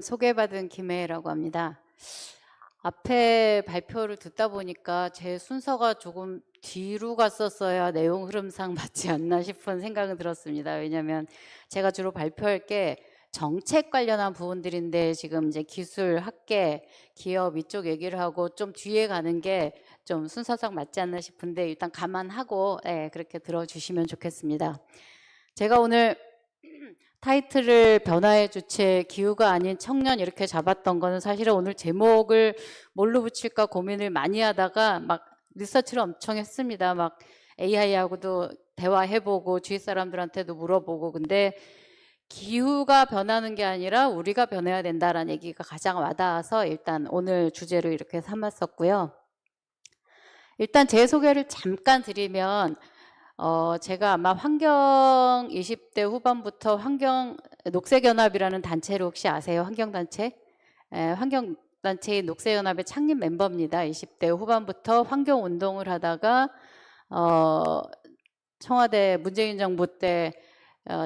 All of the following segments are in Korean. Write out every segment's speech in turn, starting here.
소개받은 김혜라고 합니다. 앞에 발표를 듣다 보니까 제 순서가 조금 뒤로 갔었어야 내용 흐름상 맞지 않나 싶은 생각은 들었습니다. 왜냐하면 제가 주로 발표할 게 정책 관련한 부분들인데 지금 이제 기술, 학계, 기업 이쪽 얘기를 하고 좀 뒤에 가는 게 좀 순서상 맞지 않나 싶은데 일단 감안하고 그렇게 들어주시면 좋겠습니다. 제가 오늘 타이틀을 변화의 주체, 기후가 아닌 청년 이렇게 잡았던 거는 사실은 오늘 제목을 뭘로 붙일까 고민을 많이 하다가 막 리서치를 엄청 했습니다. 막 AI하고도 대화해보고 주위 사람들한테도 물어보고 근데 기후가 변하는 게 아니라 우리가 변해야 된다라는 얘기가 가장 와닿아서 일단 오늘 주제로 이렇게 삼았었고요. 일단 제 소개를 잠깐 드리면 제가 아마 환경 20대 후반부터 녹색연합이라는 단체를 혹시 아세요? 환경단체? 환경단체인 녹색연합의 창립 멤버입니다. 20대 후반부터 환경운동을 하다가 청와대 문재인 정부 때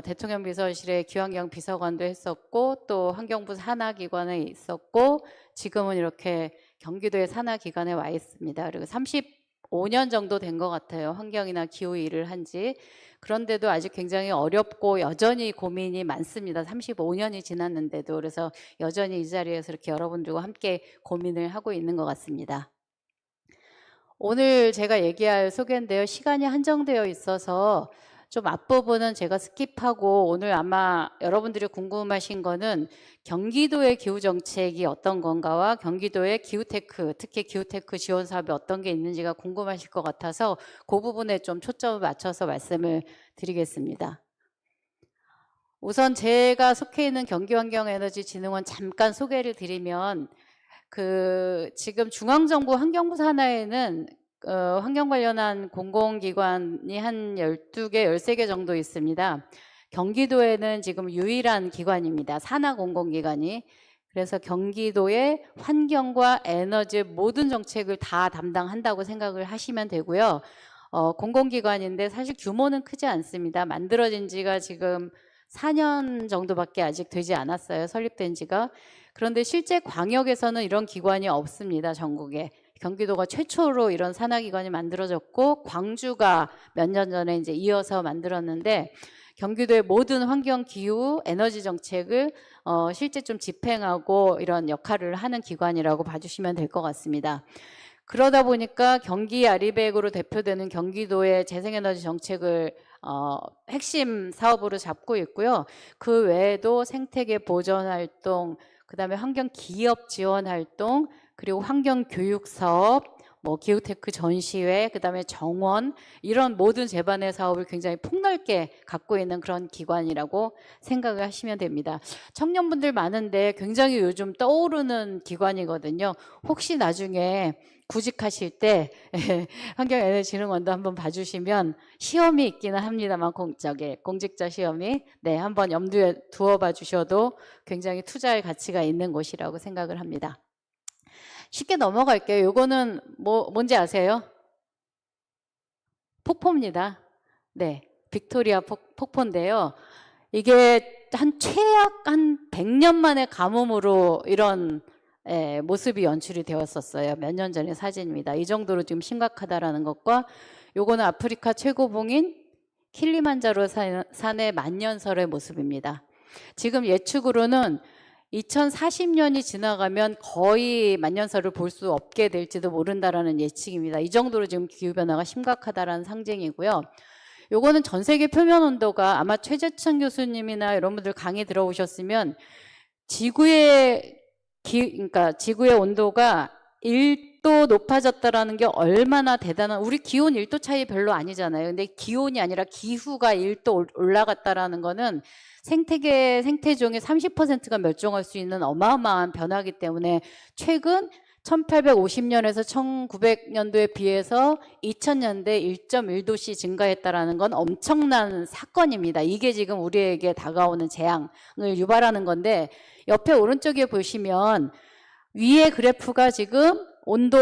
대통령 비서실에 기후환경 비서관도 했었고 또 환경부 산하기관에 있었고 지금은 이렇게 경기도의 산하기관에 와 있습니다. 그리고 35년 정도 된 것 같아요. 환경이나 기후 일을 한 지. 그런데도 아직 굉장히 어렵고 여전히 고민이 많습니다. 35년이 지났는데도. 그래서 여전히 이 자리에서 이렇게 여러분들과 함께 고민을 하고 있는 것 같습니다. 오늘 제가 얘기할 소개인데요. 시간이 한정되어 있어서 좀 앞부분은 제가 스킵하고 오늘 아마 여러분들이 궁금하신 거는 경기도의 기후정책이 어떤 건가와 경기도의 기후테크, 특히 기후테크 지원 사업이 어떤 게 있는지가 궁금하실 것 같아서 그 부분에 좀 초점을 맞춰서 말씀을 드리겠습니다. 우선 제가 속해 있는 경기환경에너지진흥원 잠깐 소개를 드리면 지금 중앙정부 환경부 산하에는 환경 관련한 공공기관이 한 12개, 13개 정도 있습니다. 경기도에는 지금 유일한 기관입니다. 산하 공공기관이. 그래서 경기도의 환경과 에너지 모든 정책을 다 담당한다고 생각을 하시면 되고요. 공공기관인데 사실 규모는 크지 않습니다. 만들어진 지가 지금 4년 정도밖에 아직 되지 않았어요. 설립된 지가. 그런데 실제 광역에서는 이런 기관이 없습니다. 전국에. 경기도가 최초로 이런 산하기관이 만들어졌고 광주가 몇 년 전에 이제 이어서 만들었는데 경기도의 모든 환경, 기후, 에너지 정책을 실제 좀 집행하고 이런 역할을 하는 기관이라고 봐주시면 될 것 같습니다. 그러다 보니까 경기 아리백으로 대표되는 경기도의 재생에너지 정책을 핵심 사업으로 잡고 있고요. 그 외에도 생태계 보전 활동, 그다음에 환경 기업 지원 활동, 그리고 환경 교육 사업, 기후테크 전시회, 그다음에 정원 이런 모든 제반의 사업을 굉장히 폭넓게 갖고 있는 그런 기관이라고 생각을 하시면 됩니다. 청년분들 많은데 굉장히 요즘 떠오르는 기관이거든요. 혹시 나중에 구직하실 때 환경에너지진흥원도 한번 봐주시면 시험이 있기는 합니다만 공직자 시험이 한번 염두에 두어봐 주셔도 굉장히 투자할 가치가 있는 곳이라고 생각을 합니다. 쉽게 넘어갈게요. 요거는 뭔지 아세요? 폭포입니다. 네, 빅토리아 폭포인데요. 이게 최악 한 100년 만에 가뭄으로 이런 모습이 연출이 되었었어요. 몇 년 전의 사진입니다. 이 정도로 지금 심각하다라는 것과 요거는 아프리카 최고봉인 킬리만자로 산의 만년설의 모습입니다. 지금 예측으로는 2040년이 지나가면 거의 만년설을 볼 수 없게 될지도 모른다라는 예측입니다. 이 정도로 지금 기후변화가 심각하다라는 상징이고요. 요거는 전 세계 표면 온도가 아마 최재천 교수님이나 이런 분들 강의 들어오셨으면 지구의 온도가 1도 높아졌다라는 게 얼마나 대단한, 우리 기온 1도 차이 별로 아니잖아요. 근데 기온이 아니라 기후가 1도 올라갔다라는 거는 생태종의 30%가 멸종할 수 있는 어마어마한 변화이기 때문에 최근 1850년에서 1900년도에 비해서 2000년대 1.1도씩 증가했다라는 건 엄청난 사건입니다. 이게 지금 우리에게 다가오는 재앙을 유발하는 건데 옆에 오른쪽에 보시면 위에 그래프가 지금 온도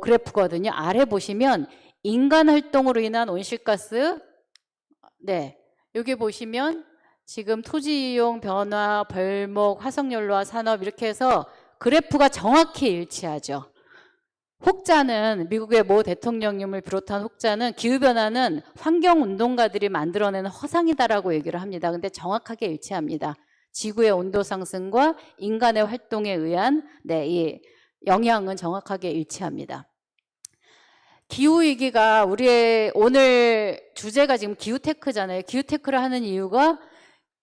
그래프거든요. 아래 보시면 인간 활동으로 인한 온실가스 여기 보시면 지금 토지 이용 변화, 벌목, 화석연료화 산업 이렇게 해서 그래프가 정확히 일치하죠. 혹자는 미국의 모 대통령님을 비롯한 혹자는 기후변화는 환경운동가들이 만들어내는 허상이다라고 얘기를 합니다. 근데 정확하게 일치합니다. 지구의 온도 상승과 인간의 활동에 의한 이 영향은 정확하게 일치합니다. 기후위기가 우리의 오늘 주제가 지금 기후테크잖아요. 기후테크를 하는 이유가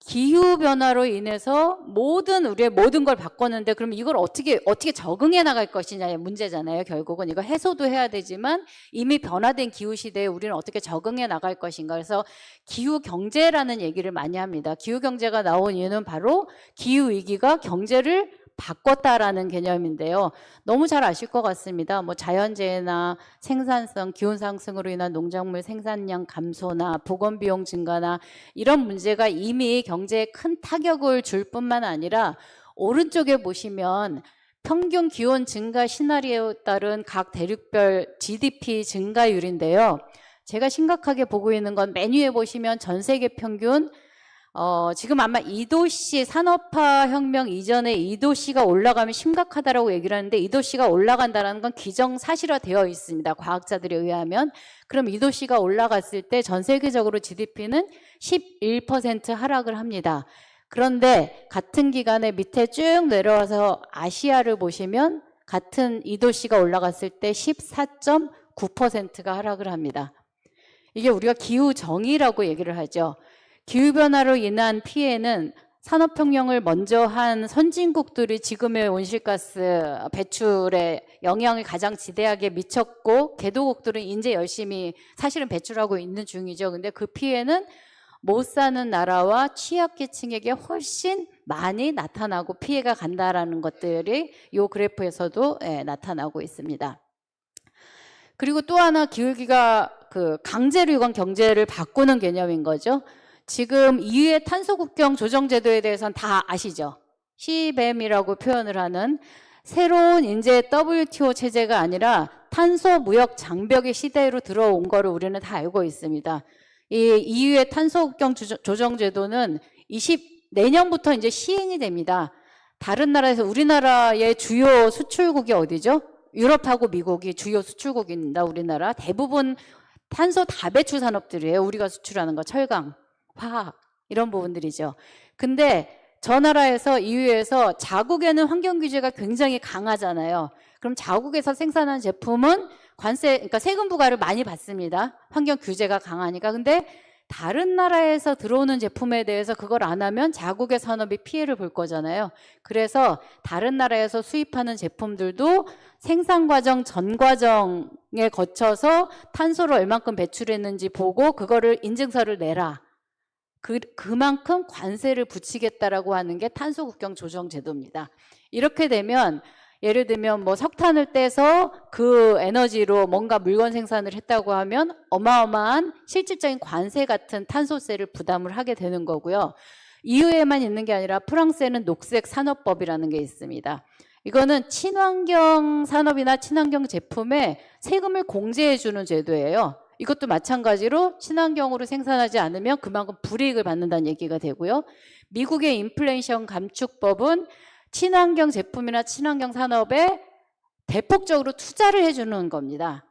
기후변화로 인해서 우리의 모든 걸 바꿨는데 그럼 이걸 어떻게 적응해 나갈 것이냐의 문제잖아요. 결국은 이거 해소도 해야 되지만 이미 변화된 기후시대에 우리는 어떻게 적응해 나갈 것인가. 그래서 기후경제라는 얘기를 많이 합니다. 기후경제가 나온 이유는 바로 기후위기가 경제를 바꿨다라는 개념인데요. 너무 잘 아실 것 같습니다. 뭐 자연재해나 생산성, 기온 상승으로 인한 농작물 생산량 감소나 보건 비용 증가나 이런 문제가 이미 경제에 큰 타격을 줄 뿐만 아니라 오른쪽에 보시면 평균 기온 증가 시나리오에 따른 각 대륙별 GDP 증가율인데요. 제가 심각하게 보고 있는 건 맨 위에 보시면 전 세계 평균 지금 아마 2도씨 산업화 혁명 이전에 2도씨가 올라가면 심각하다라고 얘기를 하는데 2도씨가 올라간다는 건 기정사실화되어 있습니다. 과학자들에 의하면. 그럼 2도씨가 올라갔을 때 전 세계적으로 GDP는 11% 하락을 합니다. 그런데 같은 기간에 밑에 쭉 내려와서 아시아를 보시면 같은 2도씨가 올라갔을 때 14.9%가 하락을 합니다. 이게 우리가 기후정의라고 얘기를 하죠. 기후변화로 인한 피해는 산업혁명을 먼저 한 선진국들이 지금의 온실가스 배출에 영향을 가장 지대하게 미쳤고 개도국들은 이제 열심히 사실은 배출하고 있는 중이죠. 근데 그 피해는 못 사는 나라와 취약계층에게 훨씬 많이 나타나고 피해가 간다라는 것들이 이 그래프에서도 나타나고 있습니다. 그리고 또 하나 기후위기가 강제로 이건 경제를 바꾸는 개념인 거죠. 지금 EU의 탄소국경 조정제도에 대해서는 다 아시죠? CBAM이라고 표현을 하는 새로운 이제 WTO 체제가 아니라 탄소 무역 장벽의 시대로 들어온 거를 우리는 다 알고 있습니다. 이 EU의 탄소국경 조정제도는 내년부터 이제 시행이 됩니다. 다른 나라에서 우리나라의 주요 수출국이 어디죠? 유럽하고 미국이 주요 수출국입니다. 우리나라 대부분 탄소 다배출 산업들이에요. 우리가 수출하는 거 철강, 화학 이런 부분들이죠. 근데 저 나라에서 EU에서 자국에는 환경 규제가 굉장히 강하잖아요. 그럼 자국에서 생산한 제품은 그러니까 세금 부과를 많이 받습니다. 환경 규제가 강하니까. 근데 다른 나라에서 들어오는 제품에 대해서 그걸 안 하면 자국의 산업이 피해를 볼 거잖아요. 그래서 다른 나라에서 수입하는 제품들도 생산 과정 전 과정에 거쳐서 탄소를 얼만큼 배출했는지 보고 그거를 인증서를 내라. 그만큼 관세를 붙이겠다라고 하는 게 탄소국경 조정 제도입니다. 이렇게 되면 예를 들면 뭐 석탄을 떼서 그 에너지로 뭔가 물건 생산을 했다고 하면 어마어마한 실질적인 관세 같은 탄소세를 부담을 하게 되는 거고요. EU에만 있는 게 아니라 프랑스에는 녹색 산업법이라는 게 있습니다. 이거는 친환경 산업이나 친환경 제품에 세금을 공제해 주는 제도예요. 이것도 마찬가지로 친환경으로 생산하지 않으면 그만큼 불이익을 받는다는 얘기가 되고요. 미국의 인플레이션 감축법은 친환경 제품이나 친환경 산업에 대폭적으로 투자를 해주는 겁니다.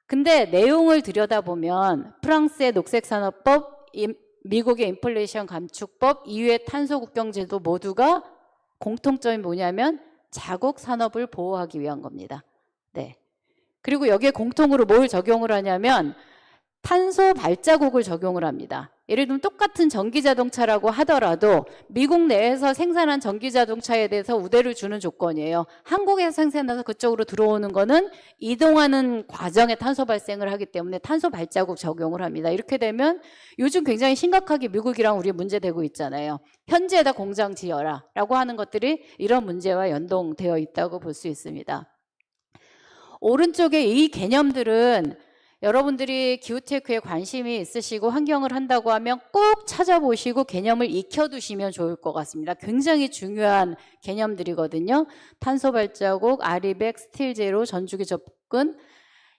근데 내용을 들여다보면 프랑스의 녹색산업법, 미국의 인플레이션 감축법, EU의 탄소국경제도 모두가 공통점이 뭐냐면 자국 산업을 보호하기 위한 겁니다. 네. 그리고 여기에 공통으로 뭘 적용을 하냐면 탄소 발자국을 적용을 합니다. 예를 들면 똑같은 전기자동차라고 하더라도 미국 내에서 생산한 전기자동차에 대해서 우대를 주는 조건이에요. 한국에서 생산해서 그쪽으로 들어오는 거는 이동하는 과정에 탄소 발생을 하기 때문에 탄소 발자국 적용을 합니다. 이렇게 되면 요즘 굉장히 심각하게 미국이랑 우리 문제되고 있잖아요. 현지에다 공장 지어라 라고 하는 것들이 이런 문제와 연동되어 있다고 볼 수 있습니다. 오른쪽에 이 개념들은 여러분들이 기후테크에 관심이 있으시고 환경을 한다고 하면 꼭 찾아보시고 개념을 익혀두시면 좋을 것 같습니다. 굉장히 중요한 개념들이거든요. 탄소 발자국, 아리백, 스틸 제로, 전주기 접근.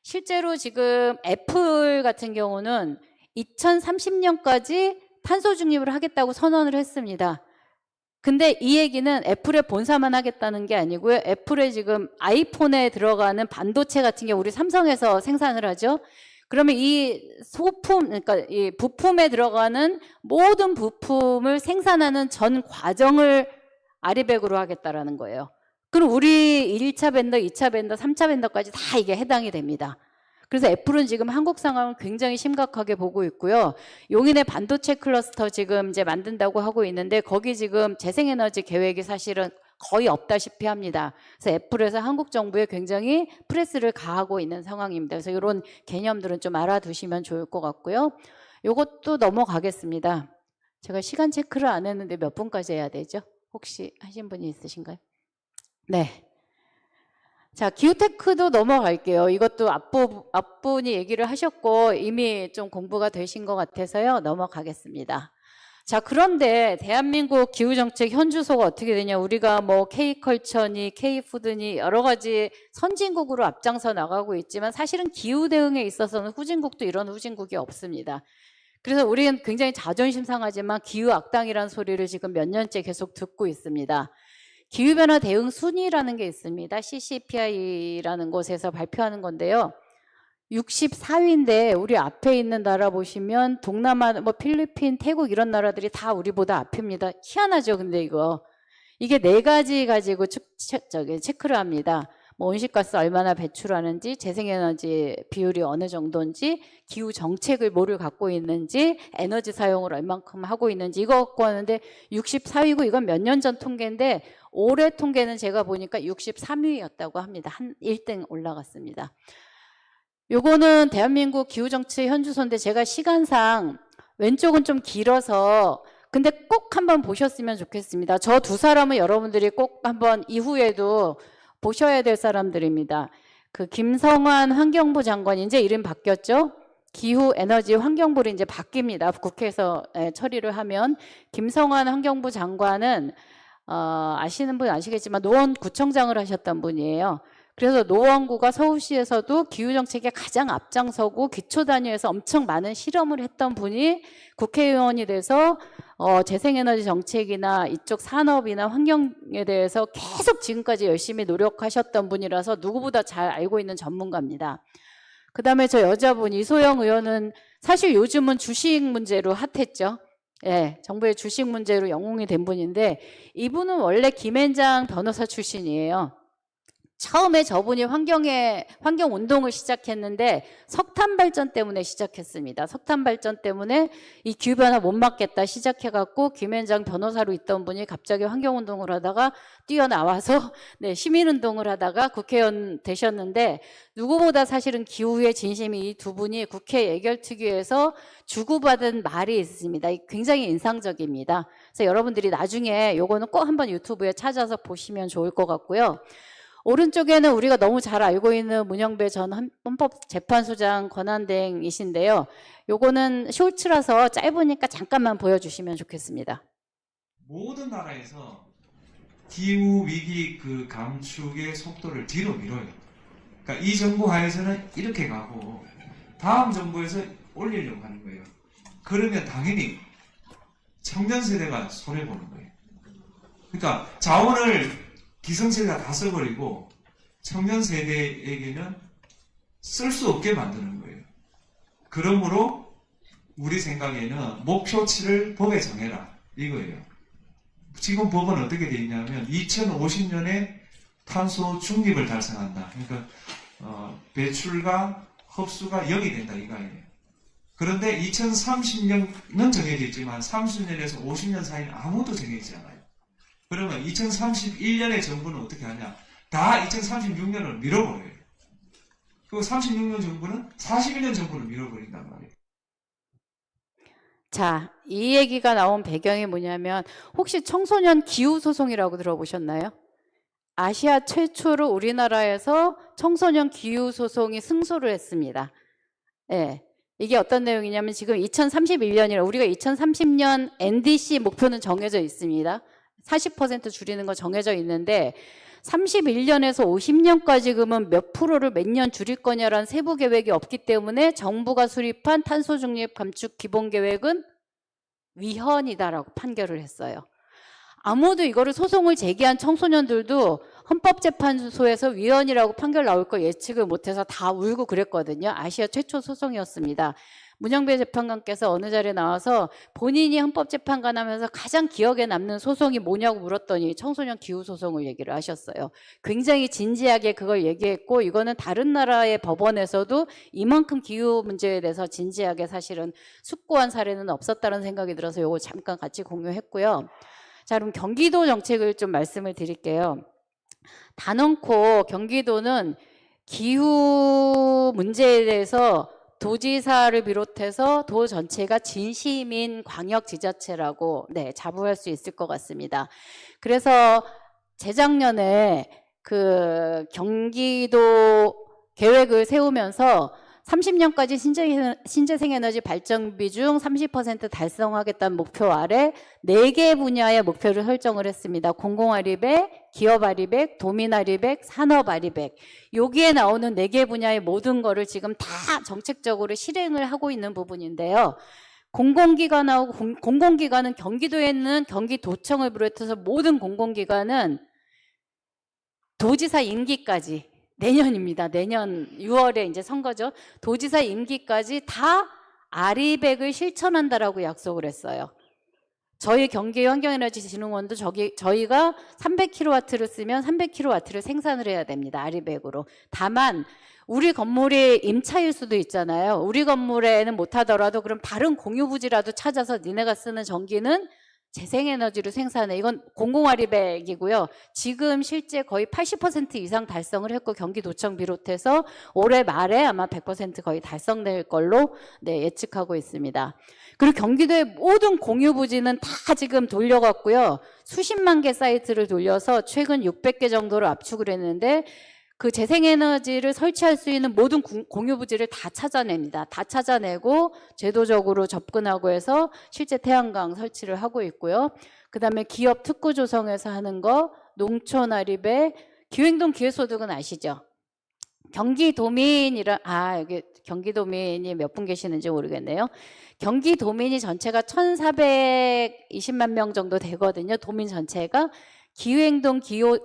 실제로 지금 애플 같은 경우는 2030년까지 탄소 중립을 하겠다고 선언을 했습니다. 근데 이 얘기는 애플의 본사만 하겠다는 게 아니고요. 애플의 지금 아이폰에 들어가는 반도체 같은 게 우리 삼성에서 생산을 하죠. 그러면 이 소품, 그러니까 이 부품에 들어가는 모든 부품을 생산하는 전 과정을 아리백으로 하겠다라는 거예요. 그럼 우리 1차 벤더, 2차 벤더, 3차 벤더까지 다 이게 해당이 됩니다. 그래서 애플은 지금 한국 상황을 굉장히 심각하게 보고 있고요. 용인의 반도체 클러스터 지금 이제 만든다고 하고 있는데 거기 지금 재생에너지 계획이 사실은 거의 없다시피 합니다. 그래서 애플에서 한국 정부에 굉장히 프레스를 가하고 있는 상황입니다. 그래서 이런 개념들은 좀 알아두시면 좋을 것 같고요. 이것도 넘어가겠습니다. 제가 시간 체크를 안 했는데 몇 분까지 해야 되죠? 혹시 하신 분이 있으신가요? 네. 자, 기후테크도 넘어갈게요. 이것도 앞분이 얘기를 하셨고 이미 좀 공부가 되신 것 같아서요. 넘어가겠습니다. 자, 그런데 대한민국 기후정책 현주소가 어떻게 되냐. 우리가 뭐 K컬처니 K푸드니 여러 가지 선진국으로 앞장서 나가고 있지만 사실은 기후 대응에 있어서는 후진국도 이런 후진국이 없습니다. 그래서 우리는 굉장히 자존심 상하지만 기후 악당이라는 소리를 지금 몇 년째 계속 듣고 있습니다. 기후변화 대응 순위라는 게 있습니다. CCPI라는 곳에서 발표하는 건데요. 64위인데 우리 앞에 있는 나라 보시면 동남아, 뭐 필리핀, 태국 이런 나라들이 다 우리보다 앞입니다. 희한하죠, 근데 이게 4가지 가지고 체크를 합니다. 뭐 온실가스 얼마나 배출하는지, 재생에너지 비율이 어느 정도인지, 기후 정책을 뭐를 갖고 있는지, 에너지 사용을 얼만큼 하고 있는지 이거 갖고 하는데 64위고 이건 몇 년 전 통계인데 올해 통계는 제가 보니까 63위였다고 합니다. 한 1등 올라갔습니다. 요거는 대한민국 기후정책 현주소인데 제가 시간상 왼쪽은 좀 길어서 근데 꼭 한번 보셨으면 좋겠습니다. 저 두 사람은 여러분들이 꼭 한번 이후에도 보셔야 될 사람들입니다. 그 김성환 환경부 장관 이제 이름 바뀌었죠? 기후 에너지 환경부로 이제 바뀝니다. 국회에서 처리를 하면 김성환 환경부 장관은 아시는 분 아시겠지만 노원구청장을 하셨던 분이에요. 그래서 노원구가 서울시에서도 기후정책에 가장 앞장서고 기초단위에서 엄청 많은 실험을 했던 분이 국회의원이 돼서 재생에너지 정책이나 이쪽 산업이나 환경에 대해서 계속 지금까지 열심히 노력하셨던 분이라서 누구보다 잘 알고 있는 전문가입니다. 그 다음에 저 여자분 이소영 의원은 사실 요즘은 주식 문제로 핫했죠. 예, 정부의 주식 문제로 영웅이 된 분인데 이분은 원래 김앤장 변호사 출신이에요. 처음에 저분이 환경운동을 시작했는데 석탄 발전 때문에 시작했습니다. 석탄 발전 때문에 이 기후변화 못 막겠다 시작해갖고 김앤장 변호사로 있던 분이 갑자기 환경운동을 하다가 뛰어나와서 시민운동을 하다가 국회의원 되셨는데 누구보다 사실은 기후에 진심이 이 두 분이 국회 예결특위에서 주고받은 말이 있습니다. 굉장히 인상적입니다. 그래서 여러분들이 나중에 요거는 꼭 한번 유튜브에 찾아서 보시면 좋을 것 같고요. 오른쪽에는 우리가 너무 잘 알고 있는 문영배 전 헌법재판소장 권한대행이신데요. 요거는 쇼츠라서 짧으니까 잠깐만 보여주시면 좋겠습니다. 모든 나라에서 기후 위기 그 감축의 속도를 뒤로 밀어요. 그러니까 이 정부 하에서는 이렇게 가고 다음 정부에서 올리려고 하는 거예요. 그러면 당연히 청년 세대가 손해 보는 거예요. 그러니까 자원을 기성세대가 다 써버리고 청년 세대에게는 쓸 수 없게 만드는 거예요. 그러므로 우리 생각에는 목표치를 법에 정해라 이거예요. 지금 법은 어떻게 되어 있냐면 2050년에 탄소 중립을 달성한다. 그러니까 배출과 흡수가 0이 된다 이거예요. 그런데 2030년은 정해져 있지만 30년에서 50년 사이는 아무도 정해지지 않아요. 그러면 2031년에 정부는 어떻게 하냐? 다 2036년을 밀어버려요. 그리고 36년 정부는 41년 정부를 밀어버린단 말이에요. 자, 이 얘기가 나온 배경이 뭐냐면 혹시 청소년 기후소송이라고 들어보셨나요? 아시아 최초로 우리나라에서 청소년 기후소송이 승소를 했습니다. 예. 이게 어떤 내용이냐면 지금 2031년이라 우리가 2030년 NDC 목표는 정해져 있습니다. 40% 줄이는 거 정해져 있는데 31년에서 50년까지 그러면 몇 프로를 몇 년 줄일 거냐라는 세부 계획이 없기 때문에 정부가 수립한 탄소 중립 감축 기본 계획은 위헌이다라고 판결을 했어요. 아무도 이거를 소송을 제기한 청소년들도 헌법재판소에서 위헌이라고 판결 나올 거 예측을 못해서 다 울고 그랬거든요. 아시아 최초 소송이었습니다. 문영배 재판관께서 어느 자리에 나와서 본인이 헌법재판관 하면서 가장 기억에 남는 소송이 뭐냐고 물었더니 청소년 기후소송을 얘기를 하셨어요. 굉장히 진지하게 그걸 얘기했고, 이거는 다른 나라의 법원에서도 이만큼 기후 문제에 대해서 진지하게 사실은 숙고한 사례는 없었다는 생각이 들어서 이거 잠깐 같이 공유했고요. 자, 그럼 경기도 정책을 좀 말씀을 드릴게요. 단언코 경기도는 기후 문제에 대해서 도지사를 비롯해서 도 전체가 진심인 광역지자체라고 자부할 수 있을 것 같습니다. 그래서 재작년에 그 경기도 계획을 세우면서 30년까지 신재생에너지 발전비 중 30% 달성하겠다는 목표 아래 4개 분야의 목표를 설정을 했습니다. 공공아리백, 기업아리백, 도민아리백, 산업아리백. 여기에 나오는 4개 분야의 모든 거를 지금 다 정책적으로 실행을 하고 있는 부분인데요. 공공기관은 경기도에 있는 경기도청을 비롯해서 모든 공공기관은 도지사 임기까지 내년입니다. 내년 6월에 이제 선거죠. 도지사 임기까지 다 아리백을 실천한다라고 약속을 했어요. 저희 경기환경에너지진흥원도 저희가 300kW를 쓰면 300kW를 생산을 해야 됩니다. 아리백으로. 다만 우리 건물이 임차일 수도 있잖아요. 우리 건물에는 못하더라도 그럼 다른 공유부지라도 찾아서 니네가 쓰는 전기는 재생에너지로 생산해. 이건 공공아리백이고요. 지금 실제 거의 80% 이상 달성을 했고 경기도청 비롯해서 올해 말에 아마 100% 거의 달성될 걸로 예측하고 있습니다. 그리고 경기도의 모든 공유부지는 다 지금 돌려갔고요. 수십만 개 사이트를 돌려서 최근 600개 정도를 압축을 했는데 그 재생에너지를 설치할 수 있는 모든 공유부지를 다 찾아냅니다. 다 찾아내고 제도적으로 접근하고 해서 실제 태양광 설치를 하고 있고요. 그 다음에 기업 특구 조성에서 하는 거, 농촌 아리백, 기후행동 기회소득은 아시죠? 여기 경기도민이 몇 분 계시는지 모르겠네요. 경기도민이 전체가 1,420만 명 정도 되거든요. 도민 전체가. 기후행동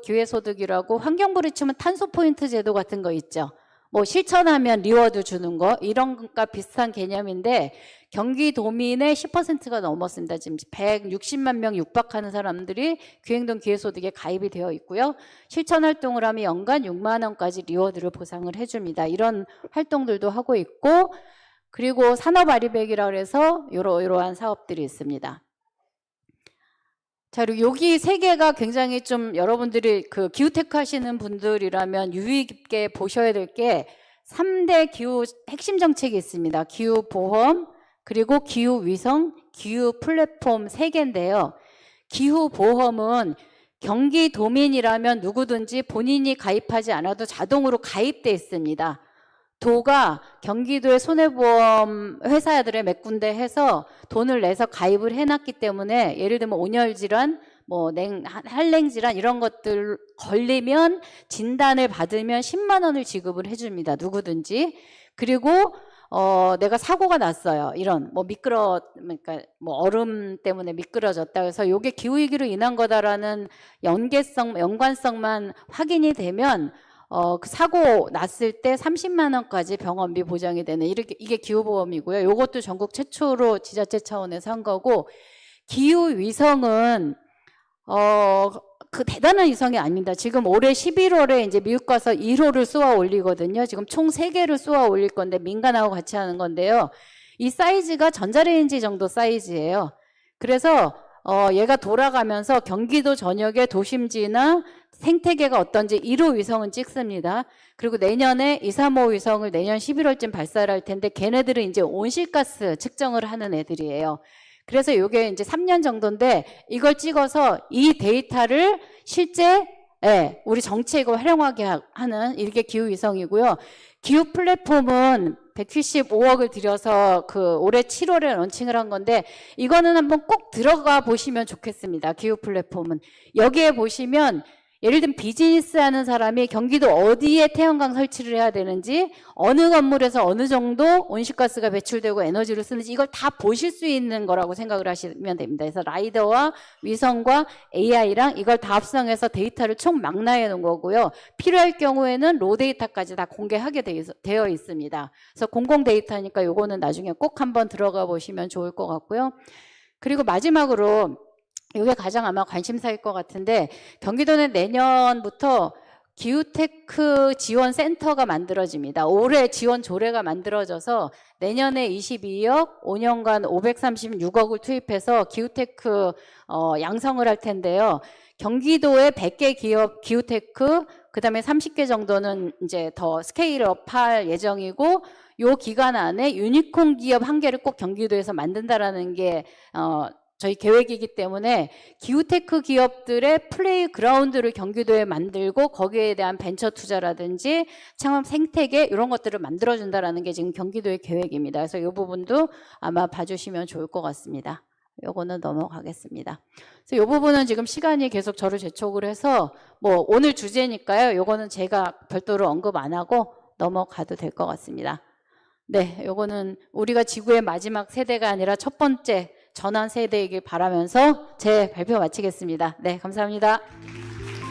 기회소득이라고 환경부를 치면 탄소포인트 제도 같은 거 있죠. 뭐 실천하면 리워드 주는 거 이런 것과 비슷한 개념인데 경기도민의 10%가 넘었습니다. 지금 160만 명 육박하는 사람들이 기후행동 기회소득에 가입이 되어 있고요. 실천 활동을 하면 연간 6만 원까지 리워드를 보상을 해줍니다. 이런 활동들도 하고 있고, 그리고 산업아리백이라고 해서 이러한 사업들이 있습니다. 자, 그리고 여기 3개가 굉장히 좀 여러분들이 그 기후테크 하시는 분들이라면 유의 깊게 보셔야 될 게 3대 기후 핵심 정책이 있습니다. 기후보험, 그리고 기후위성, 기후플랫폼 3개인데요. 기후보험은 경기도민이라면 누구든지 본인이 가입하지 않아도 자동으로 가입돼 있습니다. 도가 경기도의 손해보험 회사들에 몇 군데 해서 돈을 내서 가입을 해놨기 때문에 예를 들면 온열질환, 뭐 한랭질환 이런 것들 걸리면 진단을 받으면 10만 원을 지급을 해줍니다. 누구든지. 그리고 내가 사고가 났어요. 이런 그러니까 얼음 때문에 미끄러졌다. 그래서 이게 기후위기로 인한 거다라는 연관성만 확인이 되면 그 사고 났을 때 30만 원까지 병원비 보장이 되는 이게 기후보험이고요. 이것도 전국 최초로 지자체 차원에서 한 거고, 기후위성은 그 대단한 위성이 아닙니다. 지금 올해 11월에 이제 미국 가서 1호를 쏘아 올리거든요. 지금 총 3개를 쏘아 올릴 건데 민간하고 같이 하는 건데요. 이 사이즈가 전자레인지 정도 사이즈예요. 그래서 얘가 돌아가면서 경기도 전역의 도심지나 생태계가 어떤지 1호 위성은 찍습니다. 그리고 내년에 2, 3호 위성을 내년 11월쯤 발사를 할 텐데 걔네들은 이제 온실가스 측정을 하는 애들이에요. 그래서 이게 이제 3년 정도인데 이걸 찍어서 이 데이터를 실제 우리 정책을 활용하게 하는 이게 기후위성이고요. 기후 플랫폼은 175억을 들여서 그 올해 7월에 런칭을 한 건데 이거는 한번 꼭 들어가 보시면 좋겠습니다. 기후 플랫폼은. 여기에 보시면 예를 들면 비즈니스 하는 사람이 경기도 어디에 태양광 설치를 해야 되는지, 어느 건물에서 어느 정도 온실가스가 배출되고 에너지를 쓰는지 이걸 다 보실 수 있는 거라고 생각을 하시면 됩니다. 그래서 라이더와 위성과 AI랑 이걸 다 합성해서 데이터를 총 망라해 놓은 거고요. 필요할 경우에는 로 데이터까지 다 공개하게 되어 있습니다. 그래서 공공 데이터니까 요거는 나중에 꼭 한번 들어가 보시면 좋을 것 같고요. 그리고 마지막으로 이게 가장 아마 관심사일 것 같은데, 경기도는 내년부터 기후테크 지원 센터가 만들어집니다. 올해 지원 조례가 만들어져서 내년에 22억, 5년간 536억을 투입해서 기후테크 양성을 할 텐데요. 경기도에 100개 기업 기후테크, 그다음에 30개 정도는 이제 더 스케일업 할 예정이고, 요 기간 안에 유니콘 기업 1개를 꼭 경기도에서 만든다라는 게 저희 계획이기 때문에 기후테크 기업들의 플레이 그라운드를 경기도에 만들고 거기에 대한 벤처 투자라든지 창업 생태계 이런 것들을 만들어준다라는 게 지금 경기도의 계획입니다. 그래서 이 부분도 아마 봐주시면 좋을 것 같습니다. 요거는 넘어가겠습니다. 그래서 이 부분은 지금 시간이 계속 저를 재촉을 해서 뭐 오늘 주제니까요. 요거는 제가 별도로 언급 안 하고 넘어가도 될 것 같습니다. 네, 요거는 우리가 지구의 마지막 세대가 아니라 첫 번째 전환 세대이길 바라면서 제 발표 마치겠습니다. 네, 감사합니다.